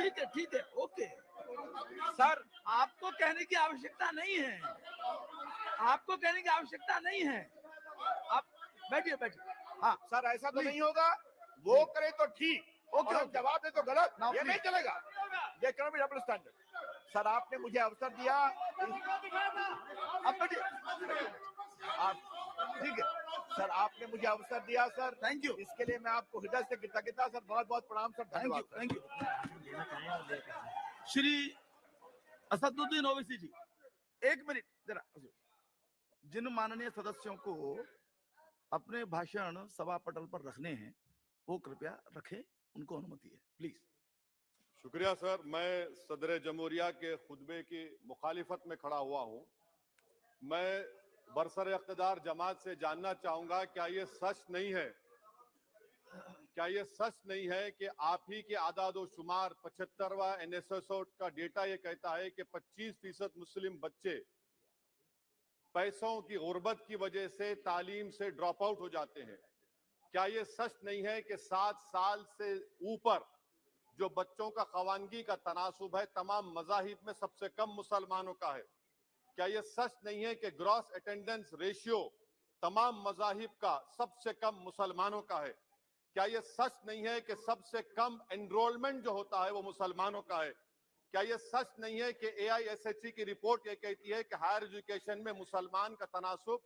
ठीक है, okay sir, आपको कहने की आवश्यकता नहीं है, आपको कहने की आवश्यकता नहीं है, आप बैठिए बैठिए। हाँ सर, ऐसा तो नहीं होगा, वो करे तो ठीक, ओके, और जवाब दे तो गलत, Now, ये नहीं please. चलेगा, ये can be double standard. Sir, आपने मुझे अवसर दिया, आप बैठिए, आप ठीक है सर, आपने मुझे अवसर दिया सर, थैंक यू, इसके लिए मैं आपको हृदय से कृतज्ञता सर, बहुत बहुत प्रणाम सर, धन्यवाद sir. Thank you. Shri Asaduddin Owaisi ji, एक मिनट जरा। जिन माननीय सदस्यों को अपने भाषण सभा पटल पर रखने हैं वो कृपया रखें, उनको अनुमति है, प्लीज। शुक्रिया सर। मैं सदर जमहूरिया के खुतबे की मुखालिफत में खड़ा हुआ हूं। मैं बरसर इख्तिदार जमात से जानना चाहूंगा, क्या ये सच नहीं है, क्या ये सच नहीं है कि आप ही के आदादो शुमार 75वां NSSO का डेटा ये कहता है कि 25% मुस्लिम बच्चे पैसों की गुर्बत की वजह से तालीम से ड्रॉप आउट हो जाते हैं। क्या ये सच नहीं है कि 7 साल से ऊपर जो बच्चों का खवानगी का तनासुब है तमाम मज़ाहिब में सबसे कम मुसलमानों का है? क्या ये सच नहीं है कि ग्रॉस अटेंडेंस रेशियो तमाम मज़ाहिब का सबसे कम मुसलमानों का है? क्या ये सच नहीं है कि सबसे कम एनरोलमेंट जो होता है वो मुसलमानों का है? क्या ये सच नहीं है कि AISHE की रिपोर्ट ये कहती है कि हायर एजुकेशन में मुसलमान का तनासुब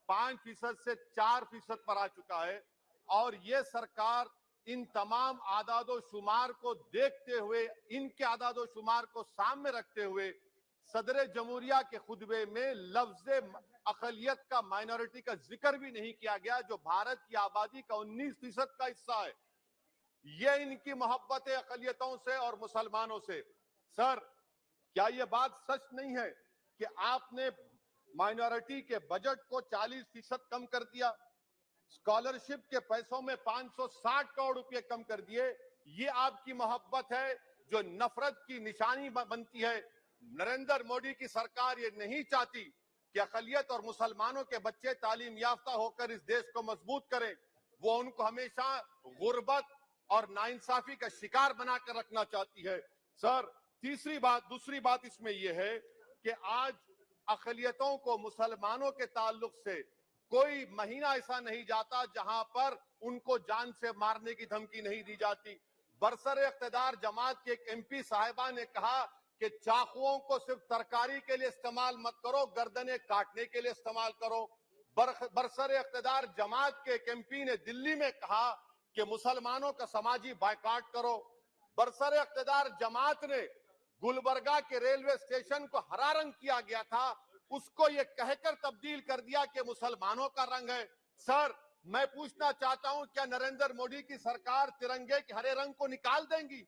5% से 4% पर आ चुका है? और ये सरकार इन तमाम आदादो शुमार को देखते हुए, इनके आदादो शुमार को सामने रखते हुए सदर जमहूरिया के खुतबे में लफ्ज अकलियत का, माइनॉरिटी का जिक्र भी नहीं किया गया, जो भारत की आबादी का 19% का हिस्सा है। ये इनकी मोहब्बत है अकलियतों से और मुसलमानों से। सर, क्या ये बात सच नहीं है कि आपने माइनॉरिटी के बजट को 40% कम कर दिया, स्कॉलरशिप के पैसों में 560 करोड़ रुपए कम कर दिए? ये आपकी मोहब्बत है जो नफरत की निशानी बनती है। नरेंद्र मोदी की सरकार ये नहीं चाहती कि अकलियत और मुसलमानों के बच्चे तालीम याफ्ता होकर इस देश को मजबूत करें। वो उनको हमेशा गुर्बत और नाइंसाफी का शिकार बनाकर रखना चाहती है। सर, दूसरी बात इसमें यह है कि आज अकलियतों को मुसलमानों के ताल्लुक से कोई महीना ऐसा नहीं जाता जहां पर उनको जान से मारने की धमकी नहीं दी जाती। बरसर इख्तिदार जमात के एक MP साहिबा ने कहा कि चाकुओं को सिर्फ तरकारी के लिए इस्तेमाल मत करो, गर्दनें काटने के लिए इस्तेमाल करो। बरसर इख्तिदार जमात के एक MP ने दिल्ली में कहा कि मुसलमानों का समाजी बायकाट करो। बरसर इख्तिदार जमात ने गुलबर्गा के रेलवे स्टेशन को हरा रंग किया गया था, उसको ये कहकर तब्दील कर दिया कि मुसलमानों का रंग है। सर, मैं पूछना चाहता हूं, क्या नरेंद्र मोदी की सरकार तिरंगे के हरे रंग को निकाल देंगी?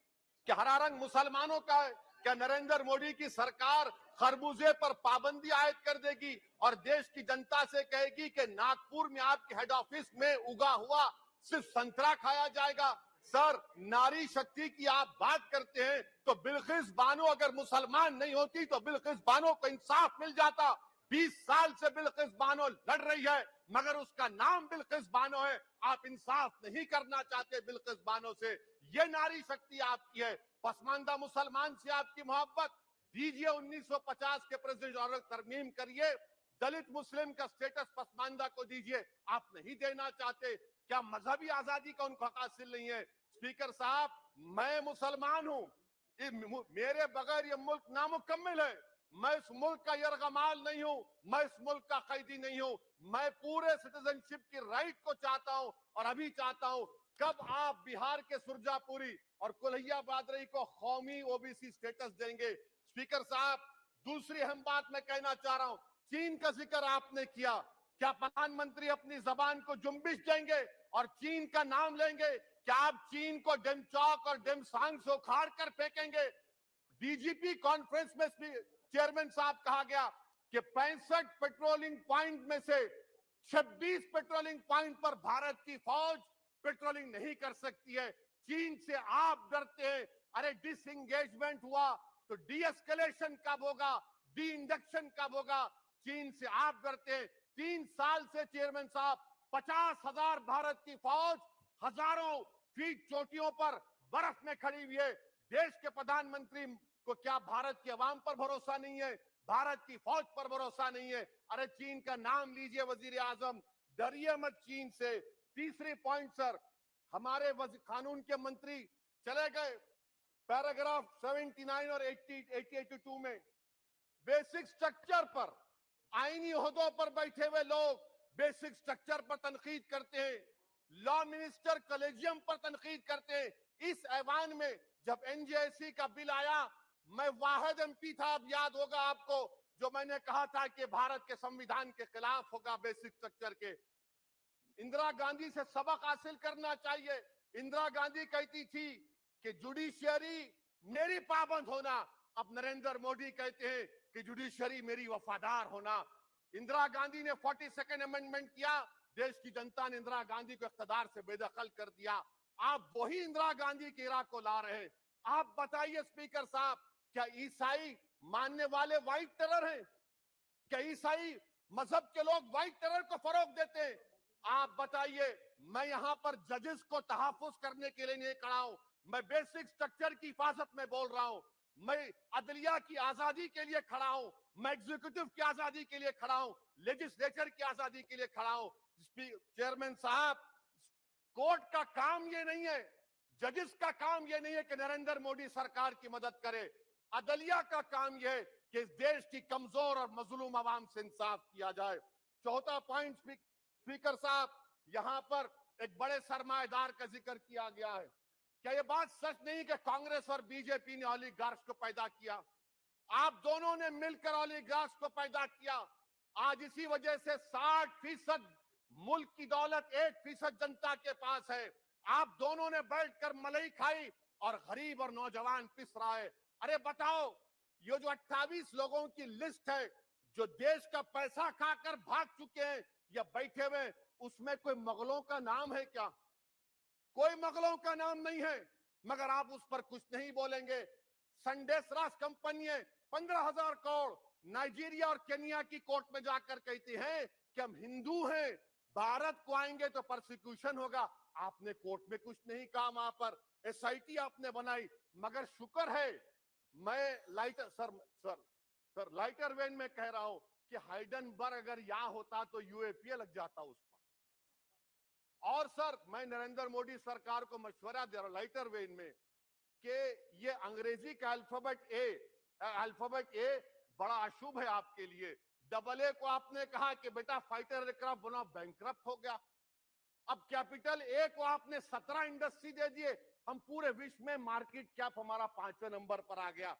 क्या हरा रंग मुसलमानों का है? क्या नरेंद्र मोदी की सरकार खरबूजे पर पाबंदी आयद कर देगी और देश की जनता से कहेगी कि नागपुर में आपके हेड ऑफिस में उगा हुआ सिर्फ संतरा खाया जाएगा? सर, नारी शक्ति की आप बात करते हैं तो बिल्किस बानो अगर मुसलमान नहीं होती तो बिल्किस बानो को इंसाफ मिल जाता। 20 साल से बिल्किस बानो लड़ रही है, मगर उसका नाम बिल्किस बानो है। आप इंसाफ नहीं करना चाहते बिल्किस बानो से। ये नारी शक्ति आपकी है। पसमानदा मुसलमान से आपकी मोहब्बत, दीजिए 1950 के प्रेसिडेंट ऑर्डर तरमीम करिए, दलित मुस्लिम का स्टेटस पसमानदा को दीजिए। आप नहीं देना चाहते। क्या मजहबी आजादी का उनको हक हासिल नहीं है? स्पीकर साहब, मैं मुसलमान हूं, मेरे बगैर ये मुल्क नामुकम्मिल है। मैं इस मुल्क का यरगमाल नहीं हूं, मैं इस मुल्क का कैदी नहीं हूं। मैं पूरे सिटीजनशिप की राइट को चाहता हूं और अभी चाहता हूं। कब आप बिहार के सुरजापुरी और कुल्हिया बादरी को कौमी OBC स्टेटस देंगे? स्पीकर साहब, दूसरी अहम बात मैं कहना चाह रहा हूं, चीन का जिक्र आपने किया। क्या प्रधानमंत्री अपनी जबान को जुम्बिश देंगे और चीन का नाम लेंगे? क्या आप चीन को डेमचौक और डेमसांग से उखाड़ कर फेंकेंगे? DGP कॉन्फ्रेंस में चेयरमैन साहब कहा गया कि 65 पेट्रोलिंग पॉइंट में से 26 पेट्रोलिंग पॉइंट पर भारत की फौज पेट्रोलिंग नहीं कर सकती है। चीन से आप डरते हैं। अरे, डिसएंगेजमेंट हुआ तो डी-एस्केलेशन कब होगा? डी इंडक्शन कब होगा? चीन से आप डरते हैं। 3 साल से चेयरमैन साहब 50,000 भारत की फौज हजारों फीट चोटियों पर बर्फ में खड़ी हुई है। देश के प्रधानमंत्री को क्या भारत की आवाम पर भरोसा नहीं है, भारत की फौज पर भरोसा नहीं है? अरे चीन का नाम लीजिए वजीर आजम, डरिए मत चीन से। तीसरी पॉइंट सर, हमारे कानून के मंत्री चले गए, पैराग्राफ 79 और 82 में बेसिक स्ट्रक्चर पर, आईनी ओहदों पर बैठे हुए लोग बेसिक स्ट्रक्चर पर तनकीद करते हैं, लॉ मिनिस्टर कॉलेजियम पर तनकीद करते हैं। इस ऐवान में जब एनजेसी का बिल आया, मैं वाहिद एमपी था, अब याद होगा आपको, जो मैंने कहा था कि भारत के संविधान के खिलाफ होगा बेसिक स्ट्रक्चर के। इंदिरा गांधी से सबक हासिल करना चाहिए। इंदिरा गांधी कहती थी कि जुडिशियरी मेरी पाबंद होना, अब नरेंद्र मोदी कहते हैं कि जुडिशियरी मेरी वफादार होना। इंदिरा गांधी ने 42nd अमेंडमेंट किया, देश की जनता ने इंदिरा गांधी को इख्तियार से बेदखल कर दिया। आप वही इंदिरा गांधी के इराक को ला रहे हैं। आप बताइए स्पीकर साहब, क्या ईसाई मानने वाले व्हाइट टेरर हैं? क्या ईसाई मजहब के लोग व्हाइट टेरर को फरोग देते हैं? आप बताइए। मैं यहां पर जजेस को तहफुज करने के लिए नहीं खड़ा हूं, मैं बेसिक स्ट्रक्चर की हिफाजत में बोल रहा हूं। मैं अदलिया की आजादी के लिए खड़ा हूं, मैं एग्जीक्यूटिव की आजादी के लिए खड़ा हूं, लेजिस्लेचर की आजादी के लिए खड़ा हूं। चेयरमैन साहब, कोर्ट का काम ये नहीं है, जजेस का काम ये नहीं है कि नरेंद्र मोदी सरकार की मदद करे। अदलिया का काम यह है कि इस देश की कमजोर और मजलूम आवाम से इंसाफ किया जाए। चौथा पॉइंट स्पीकर साहब, यहां पर एक बड़े सरमाएदार का जिक्र किया गया है। क्या यह बात सच नहीं कि कांग्रेस और बीजेपी ने ओलिगार्क्स को पैदा किया? आप दोनों ने मिलकर ओलिगार्क्स को पैदा किया। आज इसी वजह से 60% मुल्क की दौलत 1% जनता के पास है। आप दोनों ने बैठकर मलाई खाई और गरीब और नौजवान पिस रहा है। अरे बताओ, ये जो 28 लोगों की लिस्ट है जो देश का पैसा खाकर भाग चुके हैं या बैठे हुए, उसमें कोई मुगलों का नाम है क्या? कोई मुगलों का नाम नहीं है, मगर आप उस पर कुछ नहीं बोलेंगे। संडेस राज कंपनी 15,000 करोड़ नाइजीरिया और केनिया की कोर्ट में जाकर कहती है कि हम हिंदू हैं, भारत को आएंगे तो परसिक्यूशन होगा। आपने कोर्ट में कुछ नहीं कहा, वहां पर एसआईटी आपने बनाई। मगर शुक्र है, मैं लाइटर वेन में कह रहा हूं कि हाइडनबर्ग अगर यहां होता तो यूएपीए लग जाता उस पर। और सर, मैं नरेंद्र मोदी सरकार को मशवरा दे रहा हूं लाइटर वेन में कि ये अंग्रेजी का अल्फाबेट ए बड़ा अशुभ है आपके लिए। डबल ए को आपने कहा कि बेटा फाइटर एयरक्राफ्ट बनाओ, बैंकक्रप्ट हो गया। अब कैपिटल ए को आपने 17 इंडस्ट्री दे दिए, हम पूरे विश्व में मार्केट कैप हमारा 5वें नंबर पर आ गया।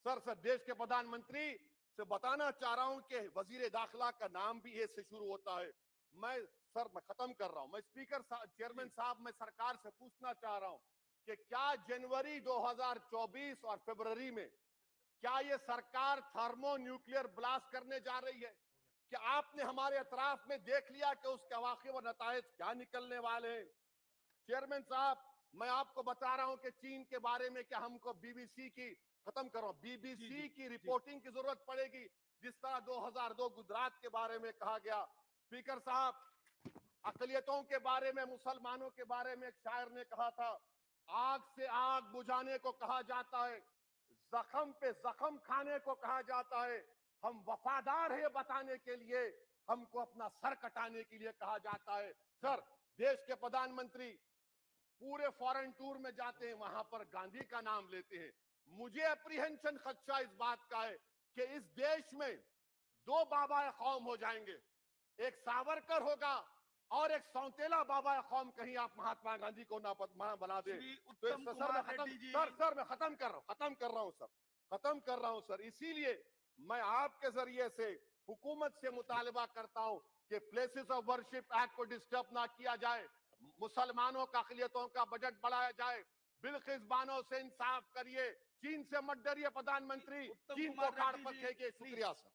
सर देश के प्रधानमंत्री से बताना चाह रहा हूं कि वजीर दाखिला का नाम भी ए से शुरू होता है। मैं खत्म कर रहा हूं। मैं चेयरमैन साहब, मैं सरकार से पूछना चाह रहा हूं कि क्या जनवरी 2024 और फरवरी में क्या ये सरकार थर्मो न्यूक्लियर ब्लास्ट करने जा रही है? कि आपने हमारे अतराफ में देख लिया कि उसके वाक़िब और नतायज क्या निकलने वाले हैं? चेयरमैन साहब, मैं आपको बता रहा हूं कि चीन के बारे में कि हमको बीबीसी की बीबीसी की रिपोर्टिंग की जरूरत पड़ेगी, जिस तरह 2002 गुजरात के बारे में कहा गया। स्पीकर साहब, अकलियतों के बारे में, मुसलमानों के बारे में एक शायर ने कहा था, आग से आग बुझाने को कहा जाता है, जख्म पे जख्म खाने को कहा जाता है। हम वफादार है बताने के लिए, हमको अपना सर कटाने के लिए कहा जाता है। सर, देश के प्रधानमंत्री पूरे फॉरेन टूर में जाते हैं, वहां पर गांधी का नाम लेते हैं। मुझे अप्रीहेंशन, खदशा इस बात का है कि इस देश में 2 बाबा कौम हो जाएंगे, एक सावरकर होगा और एक सौतेला बाबा कौम। कहीं आप महात्मा गांधी को ना बना दे। तो मैं खत्म कर रहा हूं सर। इसीलिए मैं आपके जरिए से हुकूमत से मुतालबा करता हूं कि प्लेसेस ऑफ वर्शिप एक्ट को डिस्टर्ब ना किया जाए, मुसलमानों का अक़लियतों का बजट बढ़ाया जाए, बिल्किस बानो से इंसाफ करिए, चीन से मत डरिए प्रधानमंत्री, चीन को काट पर फेंकिए। शुक्रिया सर।